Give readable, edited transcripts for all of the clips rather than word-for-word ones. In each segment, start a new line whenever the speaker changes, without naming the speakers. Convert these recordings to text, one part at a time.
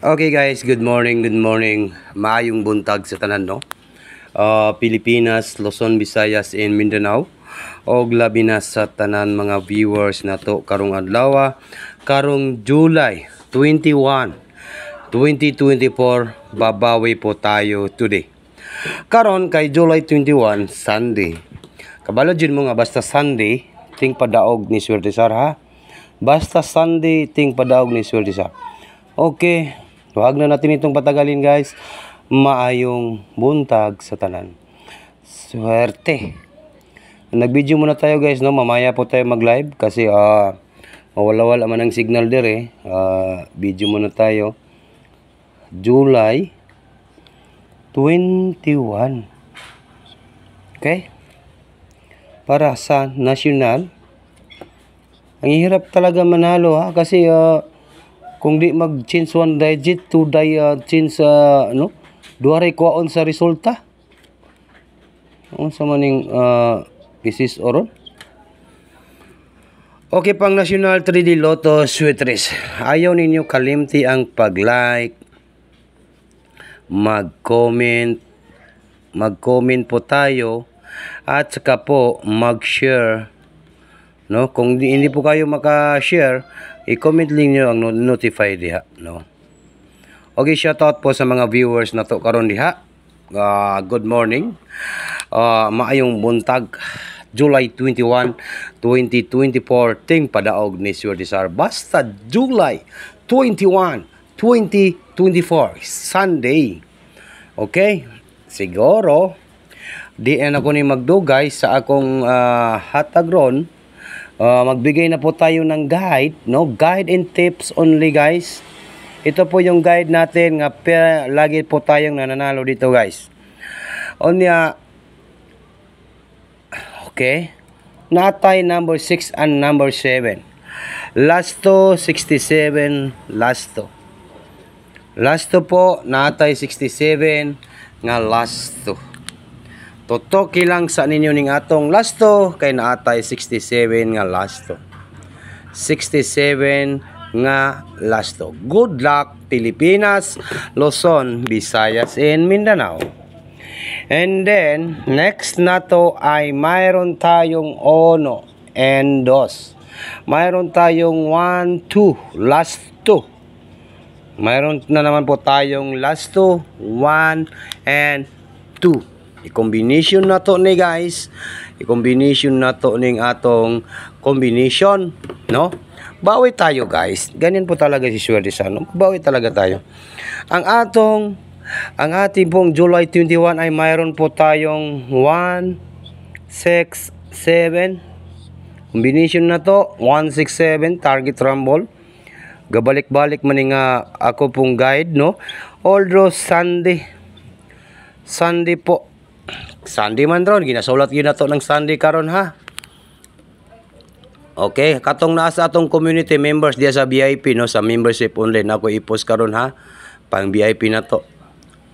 Okay guys, good morning, good morning. Maayong buntag sa tanan no. Pilipinas, Luzon, Visayas, and Mindanao. Og labi na sa tanan mga viewers na to karong adlaw, karong July 21, 2024, babawi po tayo today. Karon kay July 21, Sunday. Kabalo jud mo nga basta Sunday, ting padaog ni Swerte Sar ha. Basta Sunday, ting padaog ni Swerte Sar. Okay. Huwag na natin itong patagalin guys. Maayong buntag sa tanan. Swerte. Nag-video muna tayo guys no. Mamaya po tayo mag-live kasi mawala-wala man ang signal dire. Video muna tayo. July 21. Okay? Para sa national. Ang hirap talaga manalo ha kasi kung di mag-change one digit, two change duwaray kuwaon sa resulta. Ano sa maning pieces oron? Okay, pang National 3D Lotto Sweet Race. Ayaw ninyo kalimti ang pag-like, mag-comment po tayo at saka po mag-share. No, kung hindi po kayo maka-share, i-comment lang nyo ang notify diha, no. Okay, shoutout po sa mga viewers na to karon diha. Good morning. Maayong buntag, July 21, 2024, ting padaog ni Swerte Sar. Basta July 21, 2024, Sunday. Okay? Siguro di na ako ni magdugay sa akong hatag ron. Magbigay na po tayo ng guide, no? Guide and tips only, guys. Ito po yung guide natin nga lagi po tayong nananalo dito, guys. Okay. Natay number 6 and number 7. Lasto 67, lasto. Lasto po, natay 67 nga lasto. Totoki lang sa ninyo ning atong lasto kay naatay 67 nga lasto. 67 nga lasto. Good luck Pilipinas, Luzon, Visayas, and Mindanao. And then next na to ay mayroon tayong 1 and 2. Mayroon tayong 1, 2, last 2. Mayroon na naman po tayong last 2, 1 and 2. I-combination na to ni guys. I-combination na to ning atong combination, no? Bawi tayo guys. Ganyan po talaga si Swerte Sar, no? Bawi talaga tayo. Ang ating pong July 21 ay mayroon po tayong 1, 6, 7. Combination na to, 1, 6, 7, target rumble. Gabalik-balik man nga ako pong guide, no? Although Sunday po. Sunday man ron, ginasulat yun na to ng Sunday karon ha. Okay, katong nasa atong community members diya sa VIP, no, sa membership only na ako i-post karon ha. Pang VIP na to.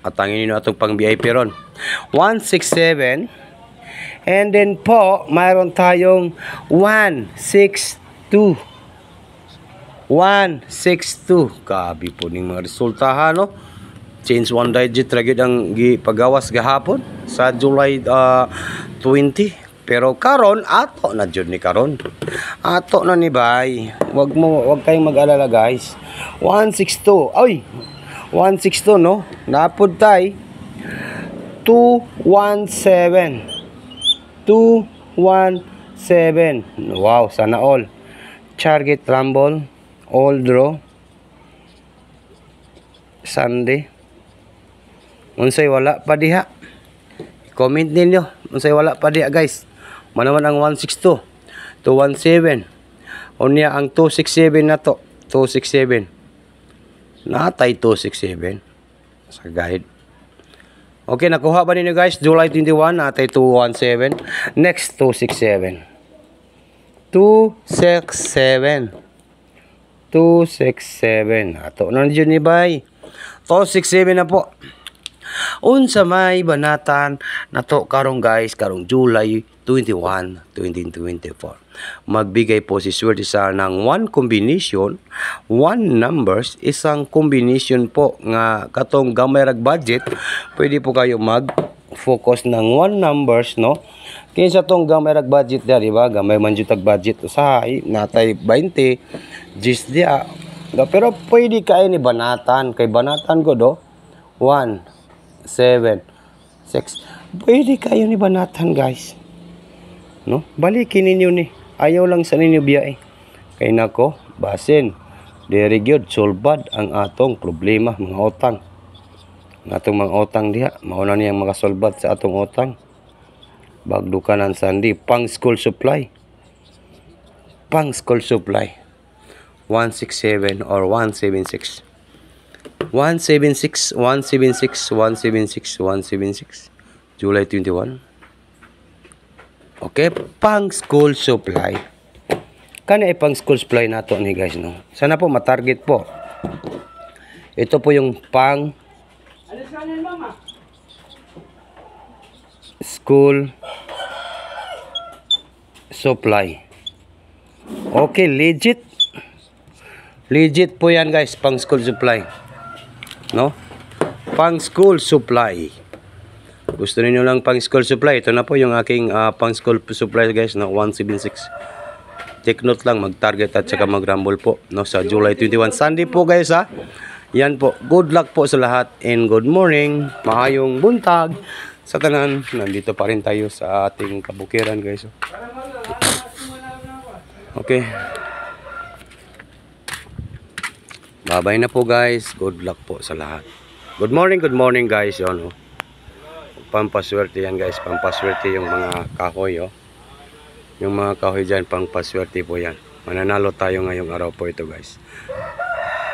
At tangin niyo atong pang VIP ron. 1, 6, 7. And then po, mayroon tayong 1, 6, 2. 1, 6, 2. Kabi po ning mga resulta ha, no? Change one digit ragid ang gipagawas gahapon sa July 20. Pero karon ato na jud ni karon. Ato na ni bay. Wag kayong mag-alala guys. 162. Ay. 162 no. Napud tay 217. 217. Wow, sana all. Target rumble, all draw. Sunday. Unsay wala pa diha. Comment ninyo. Unsay wala pa diha guys. Manaman ang 162. 217. Unya ang 267 na to. 267. Natay 267 sa guide. Okay, nakuha ba ninyo guys? July 21 natay 217. Next 267. 267. 267. Ato na dyan ni bay. 267 na po. Unsa may banatan nato karong guys, karong July 21, 2024. Magbigay po si Swerte Star ng 1 combination, 1 numbers, isang combination po nga katong gamay rag budget, pwede po kayo mag-focus ng 1 numbers, no? Kinsa tong gamay rag budget dia, di ba? Gamay man jud tag budget usahay, natay 20, gis dia. Pero pwede kayo ni banatan, kay banatan ko do 1, 7, 6. Pwede kayo ni banatan, guys. No? Balikin ninyo ni. Ayaw lang sa ninyo biyahe. Kay nako, basin. Very good. Solbad ang atong problema, mga utang. Ang atong mga utang diha. Mauna niyang makasolbad sa atong utang. Bagdukanan sandi. Pang school supply. Pang school supply. 167 or 176. 176, 176, 176, 176. July 21. Okay, pang school supply. Kani ay pang school supply nato ni guys, no. Sana po matarget po. Ito po yung pang school supply. Okay, legit. Legit po yan guys, pang school supply. No? Pang school supply. Gusto niyo lang pang school supply, ito na po yung aking pang school supply guys, no, 176. Take note lang, mag-target at saka mag-rumble po, no, sa July 21. Sunday po guys, ha. Yan po. Good luck po sa lahat and good morning. Maayong buntag sa tanan. Nandito pa rin tayo sa ating kabukiran guys. Okay. Bye-bye na po guys. Good luck po sa lahat. Good morning guys, yun, no. Pampaswerte yan guys, pampaswerte yung mga kahoy, oh. Yung mga kahoy dyan, pampaswerte po yan. Mananalo tayo ngayong araw po ito guys.